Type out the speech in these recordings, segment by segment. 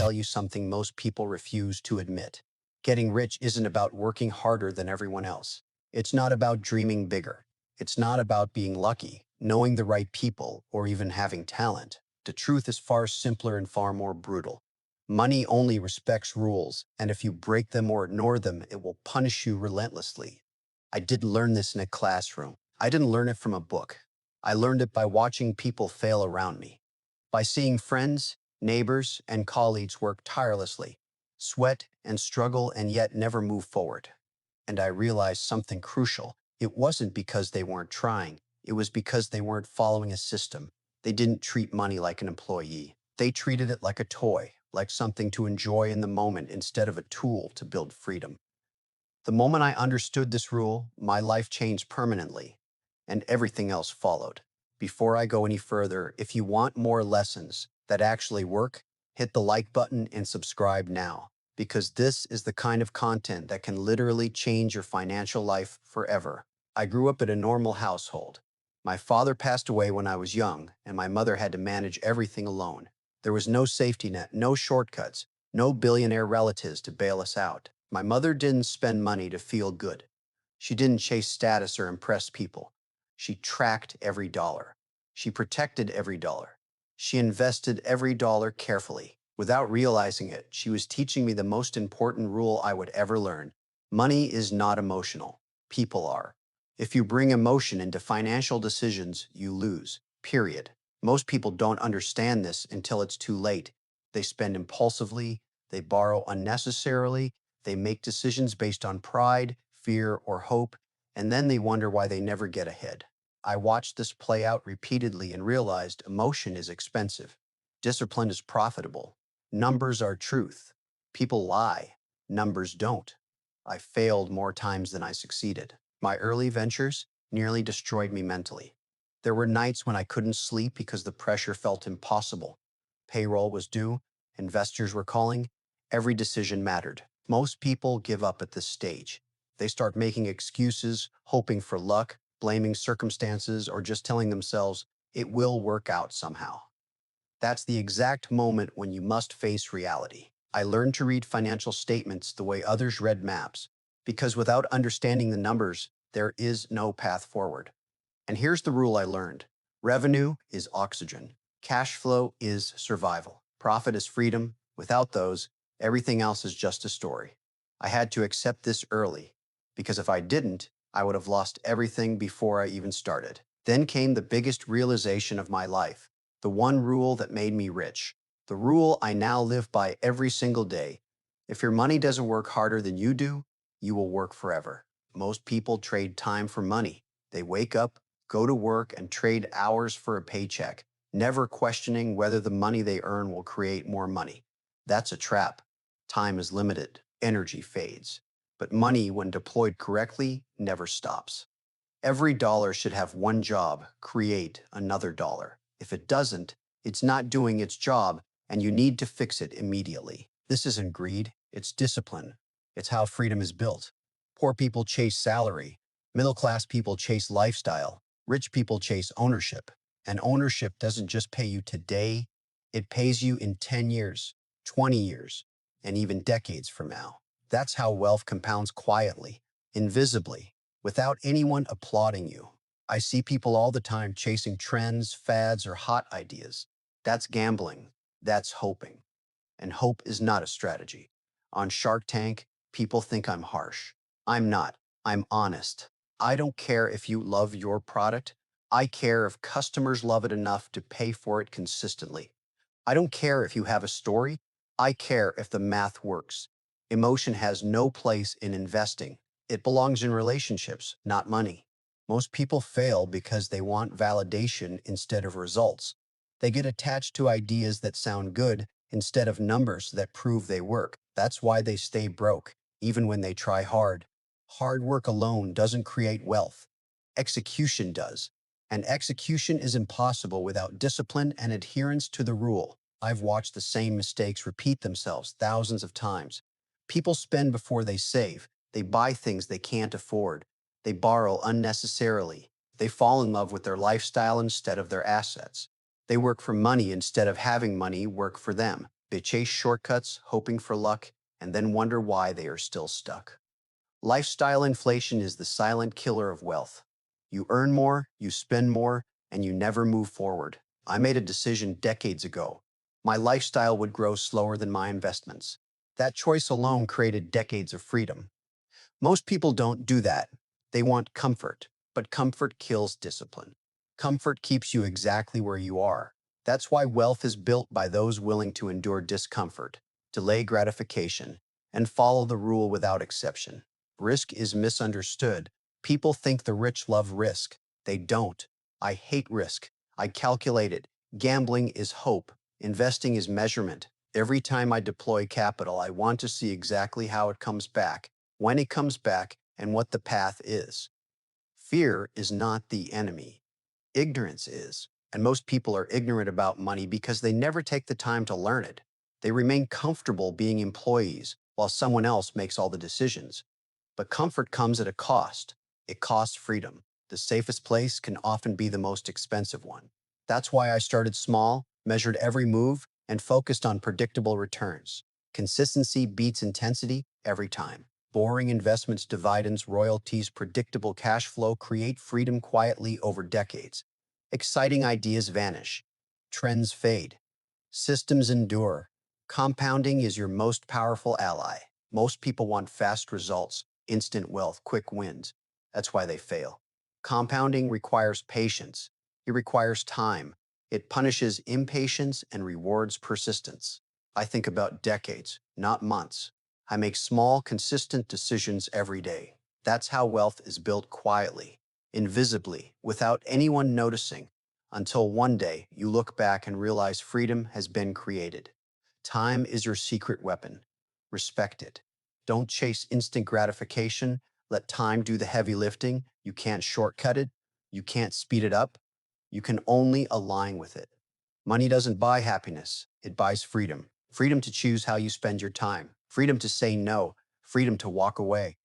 tell you something most people refuse to admit. Getting rich isn't about working harder than everyone else. It's not about dreaming bigger. It's not about being lucky, knowing the right people, or even having talent. The truth is far simpler and far more brutal. Money only respects rules, and if you break them or ignore them, it will punish you relentlessly. I didn't learn this in a classroom. I didn't learn it from a book. I learned it by watching people fail around me, by seeing friends, neighbors, and colleagues work tirelessly, sweat and struggle, and yet never move forward. And I realized something crucial. It wasn't because they weren't trying. It was because they weren't following a system. They didn't treat money like an employee. They treated it like a toy, like something to enjoy in the moment instead of a tool to build freedom. The moment I understood this rule, my life changed permanently, and everything else followed. Before I go any further, if you want more lessons that actually work, hit the like button and subscribe now, because this is the kind of content that can literally change your financial life forever. I grew up in a normal household. My father passed away when I was young, and my mother had to manage everything alone. There was no safety net, no shortcuts, no billionaire relatives to bail us out. My mother didn't spend money to feel good. She didn't chase status or impress people. She tracked every dollar. She protected every dollar. She invested every dollar carefully. Without realizing it, she was teaching me the most important rule I would ever learn. Money is not emotional. People are. If you bring emotion into financial decisions, you lose. Period. Most people don't understand this until it's too late. They spend impulsively, they borrow unnecessarily, they make decisions based on pride, fear, or hope, and then they wonder why they never get ahead. I watched this play out repeatedly and realized emotion is expensive. Discipline is profitable. Numbers are truth. People lie. Numbers don't. I failed more times than I succeeded. My early ventures nearly destroyed me mentally. There were nights when I couldn't sleep because the pressure felt impossible. Payroll was due, investors were calling, every decision mattered. Most people give up at this stage. They start making excuses, hoping for luck, blaming circumstances, or just telling themselves, it will work out somehow. That's the exact moment when you must face reality. I learned to read financial statements the way others read maps, because without understanding the numbers, there is no path forward. And here's the rule I learned. Revenue is oxygen. Cash flow is survival. Profit is freedom. Without those, everything else is just a story. I had to accept this early, because if I didn't, I would have lost everything before I even started. Then came the biggest realization of my life, the one rule that made me rich, the rule I now live by every single day. If your money doesn't work harder than you do, you will work forever. Most people trade time for money. They wake up, go to work, and trade hours for a paycheck, never questioning whether the money they earn will create more money. That's a trap. Time is limited. Energy fades. But money, when deployed correctly, never stops. Every dollar should have one job: create another dollar. If it doesn't, it's not doing its job, and you need to fix it immediately. This isn't greed, it's discipline. It's how freedom is built. Poor people chase salary. Middle-class people chase lifestyle. Rich people chase ownership. And ownership doesn't just pay you today, it pays you in 10 years, 20 years, and even decades from now. That's how wealth compounds quietly, invisibly, without anyone applauding you. I see people all the time chasing trends, fads, or hot ideas. That's gambling. That's hoping. And hope is not a strategy. On Shark Tank, people think I'm harsh. I'm not. I'm honest. I don't care if you love your product. I care if customers love it enough to pay for it consistently. I don't care if you have a story. I care if the math works. Emotion has no place in investing. It belongs in relationships, not money. Most people fail because they want validation instead of results. They get attached to ideas that sound good instead of numbers that prove they work. That's why they stay broke, even when they try hard. Hard work alone doesn't create wealth. Execution does. And execution is impossible without discipline and adherence to the rule. I've watched the same mistakes repeat themselves thousands of times. People spend before they save. They buy things they can't afford. They borrow unnecessarily. They fall in love with their lifestyle instead of their assets. They work for money instead of having money work for them. They chase shortcuts, hoping for luck, and then wonder why they are still stuck. Lifestyle inflation is the silent killer of wealth. You earn more, you spend more, and you never move forward. I made a decision decades ago. My lifestyle would grow slower than my investments. That choice alone created decades of freedom. Most people don't do that. They want comfort, but comfort kills discipline. Comfort keeps you exactly where you are. That's why wealth is built by those willing to endure discomfort, delay gratification, and follow the rule without exception. Risk is misunderstood. People think the rich love risk. They don't. I hate risk. I calculate it. Gambling is hope. Investing is measurement. Every time I deploy capital, I want to see exactly how it comes back, when it comes back, and what the path is. Fear is not the enemy. Ignorance is. And most people are ignorant about money because they never take the time to learn it. They remain comfortable being employees while someone else makes all the decisions. But comfort comes at a cost. It costs freedom. The safest place can often be the most expensive one. That's why I started small, measured every move, and focused on predictable returns. Consistency beats intensity every time. Boring investments, dividends, royalties, predictable cash flow create freedom quietly over decades. Exciting ideas vanish. Trends fade. Systems endure. Compounding is your most powerful ally. Most people want fast results, instant wealth, quick wins. That's why they fail. Compounding requires patience. It requires time. It punishes impatience and rewards persistence. I think about decades, not months. I make small, consistent decisions every day. That's how wealth is built quietly, invisibly, without anyone noticing, until one day you look back and realize freedom has been created. Time is your secret weapon. Respect it. Don't chase instant gratification. Let time do the heavy lifting. You can't shortcut it. You can't speed it up. You can only align with it. Money doesn't buy happiness. It buys freedom. Freedom to choose how you spend your time. Freedom to say no. Freedom to walk away.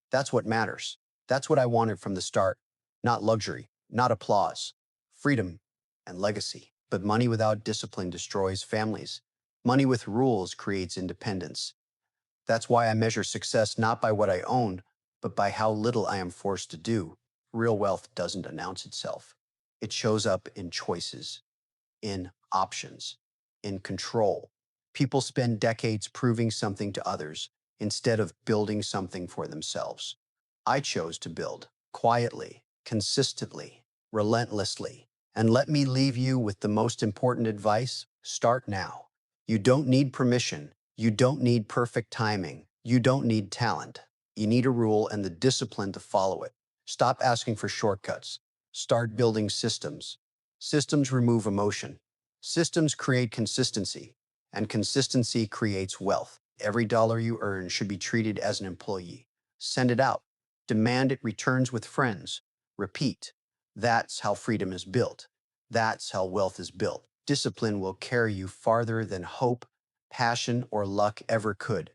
That's what matters. That's what I wanted from the start. Not luxury, not applause. Freedom and legacy. But money without discipline destroys families. Money with rules creates independence. That's why I measure success not by what I own, but by how little I am forced to do. Real wealth doesn't announce itself. It shows up in choices, in options, in control. People spend decades proving something to others instead of building something for themselves. I chose to build quietly, consistently, relentlessly. And let me leave you with the most important advice. Start now. You don't need permission. You don't need perfect timing. You don't need talent. You need a rule and the discipline to follow it. Stop asking for shortcuts. Start building systems. Systems remove emotion. Systems create consistency, and consistency creates wealth. Every dollar you earn should be treated as an employee. Send it out. Demand it returns with friends. Repeat. That's how freedom is built. That's how wealth is built. Discipline will carry you farther than hope, passion, or luck ever could.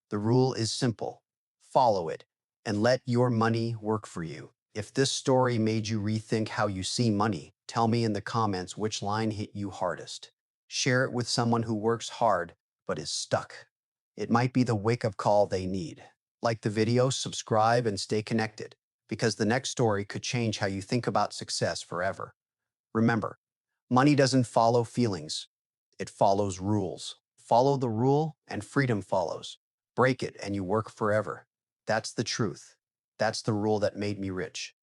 The rule is simple. Follow it, and let your money work for you. If this story made you rethink how you see money, tell me in the comments which line hit you hardest. Share it with someone who works hard but is stuck. It might be the wake-up call they need. Like the video, subscribe, and stay connected, because the next story could change how you think about success forever. Remember, money doesn't follow feelings. It follows rules. Follow the rule and freedom follows. Break it and you work forever. That's the truth. That's the rule that made me rich.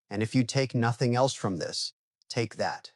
And if you take nothing else from this, take that.